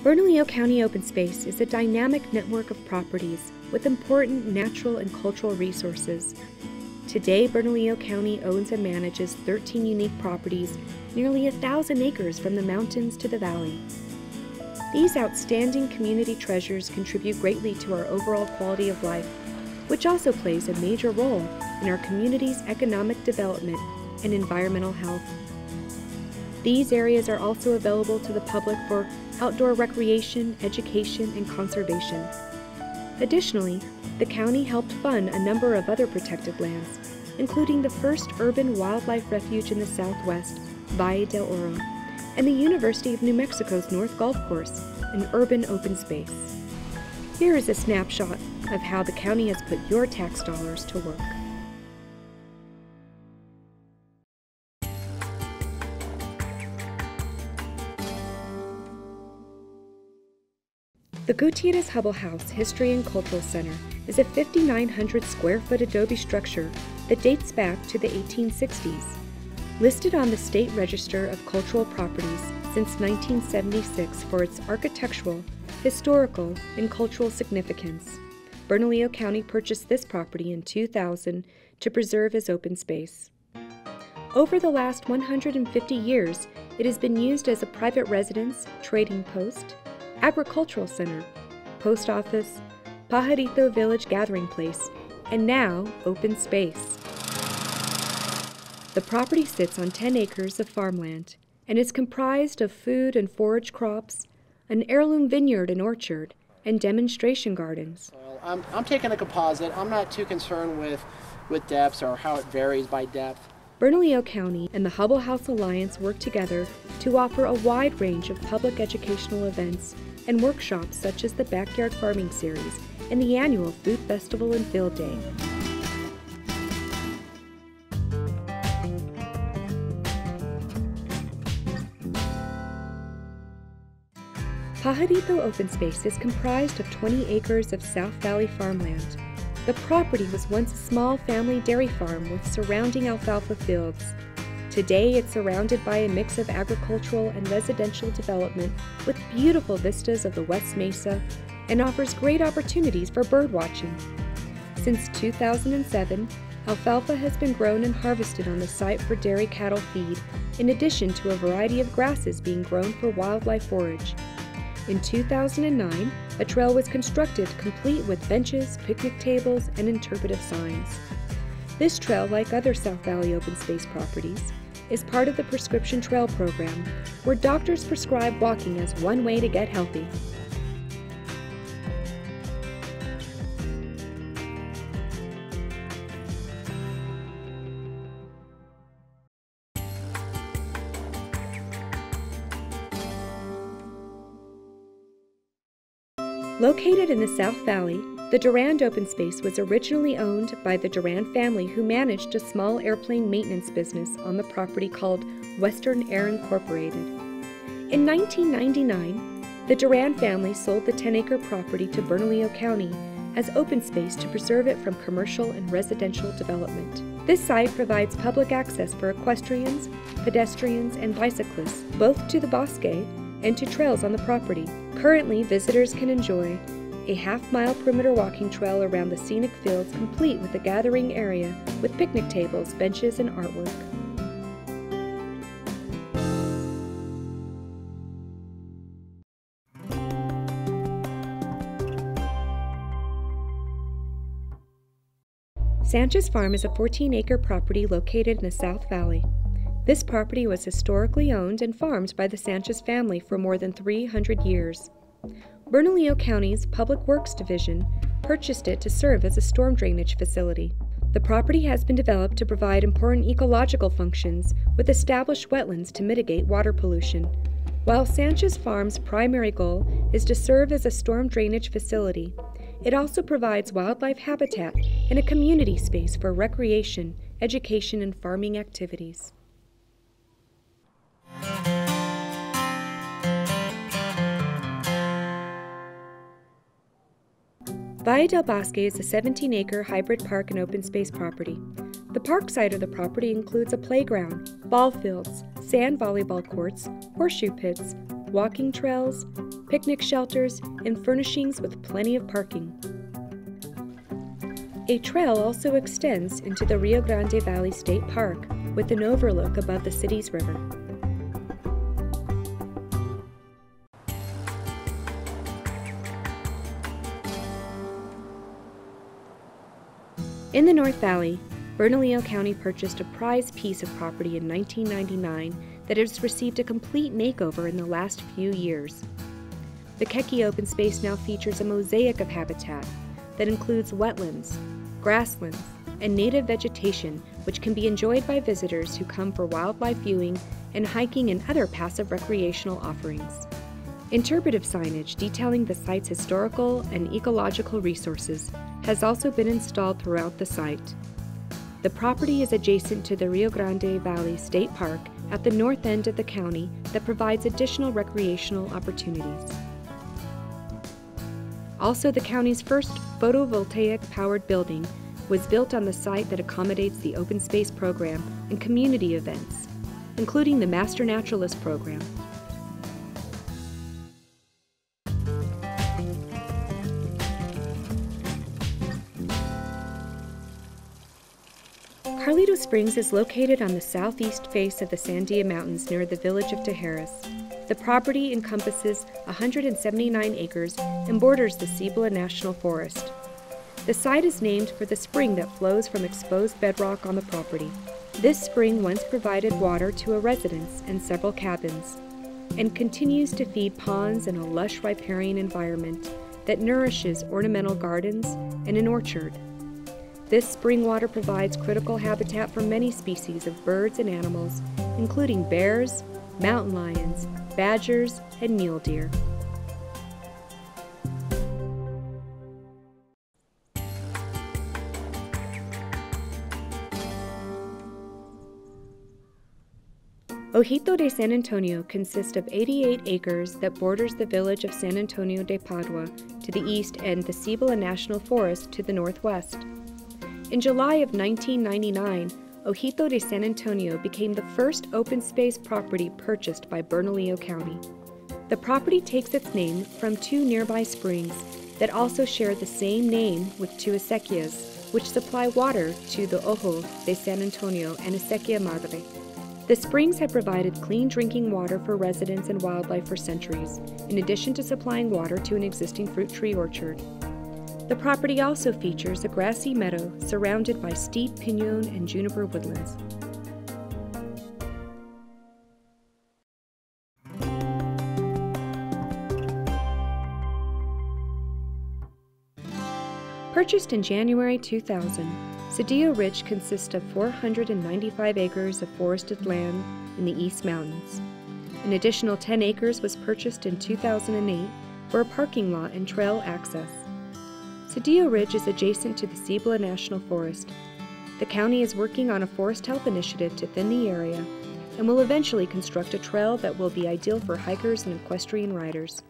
Bernalillo County Open Space is a dynamic network of properties with important natural and cultural resources. Today, Bernalillo County owns and manages 13 unique properties, nearly 1,000 acres from the mountains to the valley. These outstanding community treasures contribute greatly to our overall quality of life, which also plays a major role in our community's economic development and environmental health. These areas are also available to the public for outdoor recreation, education, and conservation. Additionally, the county helped fund a number of other protected lands, including the first urban wildlife refuge in the Southwest, Valle del Oro, and the University of New Mexico's North Golf Course, an urban open space. Here is a snapshot of how the county has put your tax dollars to work. The Gutierrez-HUBBELL House History and Cultural Center is a 5,900 square foot adobe structure that dates back to the 1860s. Listed on the State Register of Cultural Properties since 1976 for its architectural, historical, and cultural significance, Bernalillo County purchased this property in 2000 to preserve as open space. Over the last 150 years, it has been used as a private residence, trading post, agricultural center, post office, Pajarito village gathering place, and now open space. The property sits on 10 acres of farmland and is comprised of food and forage crops, an heirloom vineyard and orchard, and demonstration gardens. I'm taking a composite. I'm not too concerned with depths or how it varies by depth. Bernalillo County and the Hubbell House Alliance work together to offer a wide range of public educational events and workshops such as the Backyard Farming Series and the annual Food Festival and Field Day. Pajarito Open Space is comprised of 20 acres of South Valley farmland. The property was once a small family dairy farm with surrounding alfalfa fields. Today, it's surrounded by a mix of agricultural and residential development with beautiful vistas of the West Mesa and offers great opportunities for bird watching. Since 2007, alfalfa has been grown and harvested on the site for dairy cattle feed, in addition to a variety of grasses being grown for wildlife forage. In 2009, a trail was constructed complete with benches, picnic tables, and interpretive signs. This trail, like other South Valley open space properties, is part of the Prescription Trail program, where doctors prescribe walking as one way to get healthy. Located in the South Valley, the Durand open space was originally owned by the Durand family, who managed a small airplane maintenance business on the property called Western Air Incorporated. In 1999, the Durand family sold the 10-acre property to Bernalillo County as open space to preserve it from commercial and residential development. This site provides public access for equestrians, pedestrians, and bicyclists, both to the BOSQUE and to trails on the property. Currently, visitors can enjoy a half-mile perimeter walking trail around the scenic fields, complete with a gathering area with picnic tables, benches, and artwork. Sanchez Farm is a 14-acre property located in the South Valley. This property was historically owned and farmed by the Sanchez family for more than 300 years. Bernalillo County's Public Works Division purchased it to serve as a storm drainage facility. The property has been developed to provide important ecological functions with established wetlands to mitigate water pollution. While Sanchez Farm's primary goal is to serve as a storm drainage facility, it also provides wildlife habitat and a community space for recreation, education, and farming activities. Valle del Bosque is a 17-acre hybrid park and open space property. The park side of the property includes a playground, ball fields, sand volleyball courts, horseshoe pits, walking trails, picnic shelters, and furnishings with plenty of parking. A trail also extends into the Rio Grande Valley State Park with an overlook above the city's river. In the North Valley, Bernalillo County purchased a prized piece of property in 1999 that has received a complete makeover in the last few years. BACHECHI open space now features a mosaic of habitat that includes wetlands, grasslands, and native vegetation which can be enjoyed by visitors who come for wildlife viewing and hiking and other passive recreational offerings. Interpretive signage detailing the site's historical and ecological resources has also been installed throughout the site. The property is adjacent to the Rio Grande Valley State Park at the north end of the county that provides additional recreational opportunities. Also, the county's first photovoltaic-powered building was built on the site that accommodates the open space program and community events, including the Master Naturalist program. Pajarito Springs is located on the southeast face of the Sandia Mountains near the village of GUTIERREZ. The property encompasses 179 acres and borders the Cibola National Forest. The site is named for the spring that flows from exposed bedrock on the property. This spring once provided water to a residence and several cabins, and continues to feed ponds in a lush riparian environment that nourishes ornamental gardens and an orchard. This spring water provides critical habitat for many species of birds and animals, including bears, mountain lions, badgers, and mule deer. Ojito de San Antonio consists of 88 acres that borders the village of San Antonio de Padua to the east and the Cibola National Forest to the northwest. In July of 1999, Ojito de San Antonio became the first open space property purchased by Bernalillo County. The property takes its name from two nearby springs that also share the same name with two acequias, which supply water to the Ojo de San Antonio and Acequia Madre. The springs have provided clean drinking water for residents and wildlife for centuries, in addition to supplying water to an existing fruit tree orchard. The property also features a grassy meadow surrounded by steep pinon and juniper woodlands. Purchased in January 2000, SEDILLO Ridge consists of 495 acres of forested land in the East Mountains. An additional 10 acres was purchased in 2008 for a parking lot and trail access. SEDILLO Ridge is adjacent to the Cibola National Forest. The county is working on a forest health initiative to thin the area and will eventually construct a trail that will be ideal for hikers and equestrian riders.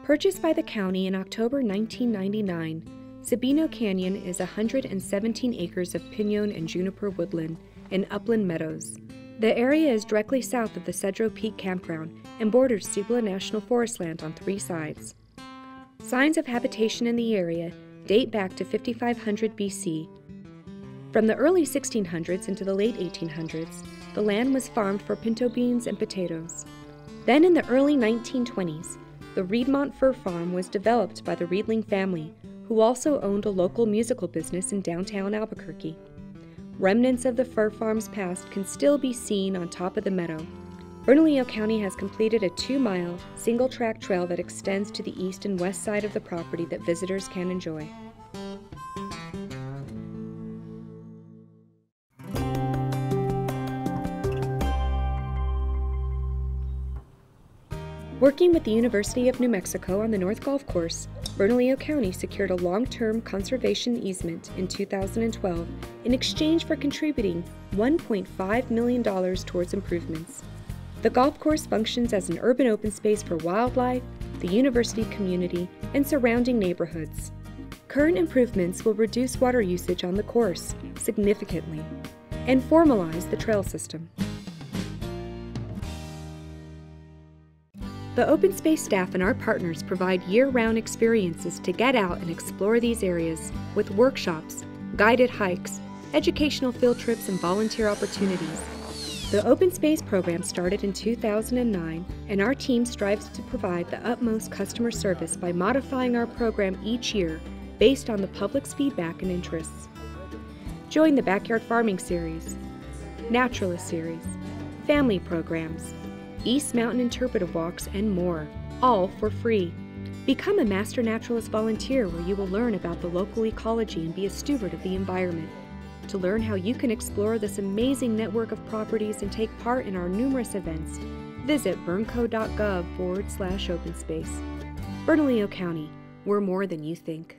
Purchased by the county in October 1999, SABINO Canyon is 117 acres of pinon and juniper woodland and upland meadows. The area is directly south of the Cedro Peak Campground and borders Cibola National Forest land on three sides. Signs of habitation in the area date back to 5500 BC. From the early 1600s into the late 1800s, the land was farmed for pinto beans and potatoes. Then in the early 1920s, the Reedmont Fur Farm was developed by the Reedling family, who also owned a local musical business in downtown Albuquerque. Remnants of the fur farm's past can still be seen on top of the meadow. Bernalillo County has completed a 2-mile, single-track trail that extends to the east and west side of the property that visitors can enjoy. Working with the University of New Mexico on the North Golf Course, Bernalillo County secured a long-term conservation easement in 2012 in exchange for contributing $1.5 million towards improvements. The golf course functions as an urban open space for wildlife, the university community, and surrounding neighborhoods. Current improvements will reduce water usage on the course significantly and formalize the trail system. The open space staff and our partners provide year-round experiences to get out and explore these areas with workshops, guided hikes, educational field trips, and volunteer opportunities. The Open Space program started in 2009, and our team strives to provide the utmost customer service by modifying our program each year based on the public's feedback and interests. Join the Backyard Farming Series, Naturalist Series, Family Programs, East Mountain Interpretive Walks, and more, all for free. Become a Master Naturalist volunteer where you will learn about the local ecology and be a steward of the environment. To learn how you can explore this amazing network of properties and take part in our numerous events, visit bernco.gov/openspace. Bernalillo County, we're more than you think.